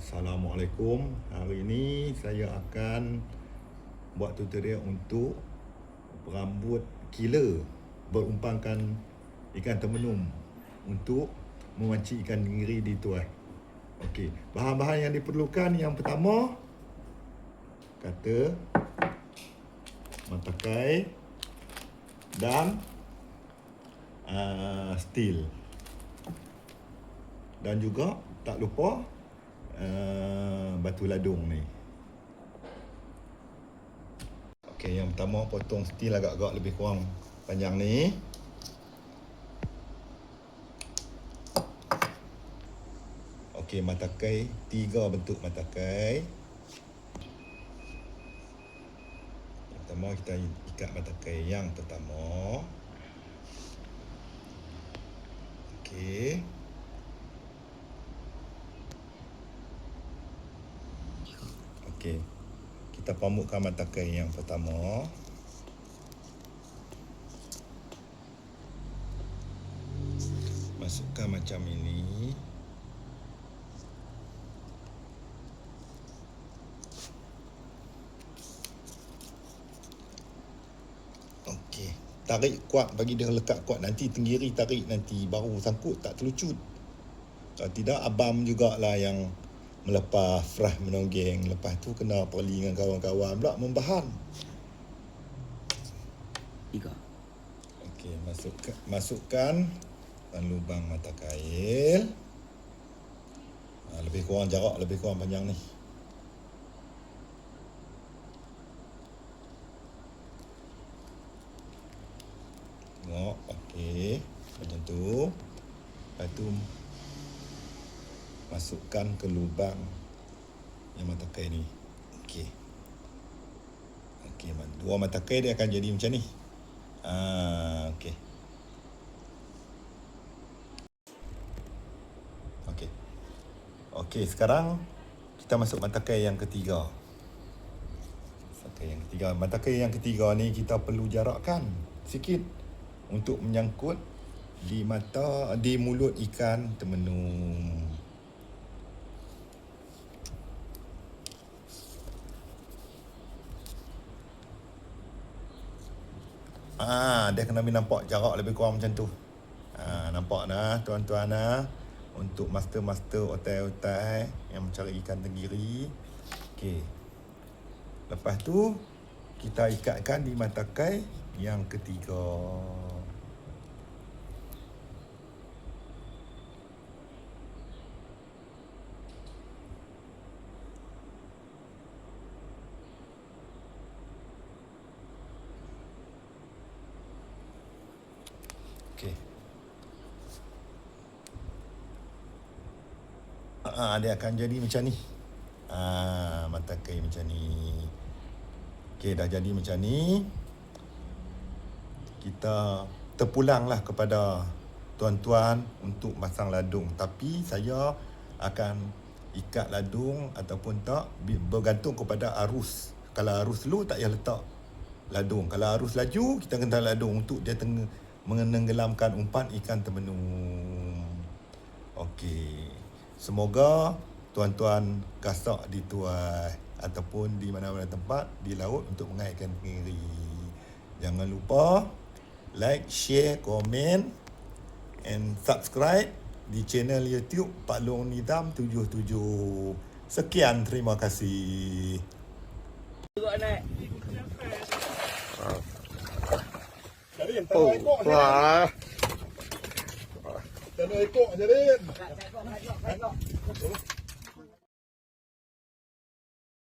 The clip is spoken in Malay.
Assalamualaikum. Hari ini saya akan buat tutorial untuk berambut killer berumpangkan ikan termenum untuk memancing ikan tenggiri di tuai. Okey, bahan-bahan yang diperlukan yang pertama kata matakai dan steel. Dan juga tak lupa batu ladung ni. Okey, yang pertama potong steel agak-agak lebih kurang panjang ni. Okey, matakai, 3 bentuk matakai. Yang pertama kita ikat matakai yang pertama. Okey. Okey. Kita pamukkan matakai yang pertama. Masukkan macam ini. Okey. Tarik kuat, bagi dia lekat kuat. Nanti tenggiri tarik nanti baru sangkut, tak terlucut. Kalau tidak, abam jugalah yang melepas frah menonggeng. Lepas tu kena poli dengan kawan-kawan pula membahan. 3. Okey, masukkan dalam lubang mata kail. Lebih kurang jarak, lebih kurang panjang ni. Tengok, okey, macam tu. Lepas tu masukkan ke lubang yang matakai ni. Okey. Okey, dua matakai dia akan jadi macam ni. Okey. Okey. Okey, sekarang kita masuk matakai yang ketiga. Matakai yang ketiga ni kita perlu jarakkan sikit untuk menyangkut di mulut ikan termenum. Dia kena nampak jarak lebih kurang macam tu. Nampak dah tuan-tuan untuk master-master otai-otai yang mencari ikan tenggiri. Okey. Lepas tu kita ikatkan di matakai yang ketiga. Okey. Dia akan jadi macam ni. Matakai macam ni. Okey, dah jadi macam ni. Kita terpulanglah kepada tuan-tuan untuk masang ladung. Tapi saya akan ikat ladung ataupun tak bergantung kepada arus. Kalau arus slow tak payah letak ladung. Kalau arus laju kita kena ladung untuk dia menenggelamkan umpan ikan termenum. Okey. Semoga tuan-tuan gasak di tuai ataupun di mana-mana tempat di laut untuk mengaitkan tenggiri. Jangan lupa like, share, komen and subscribe di channel YouTube Pak Long Nidam 77. Sekian, terima kasih. Wah. Tanah ekor je, Din.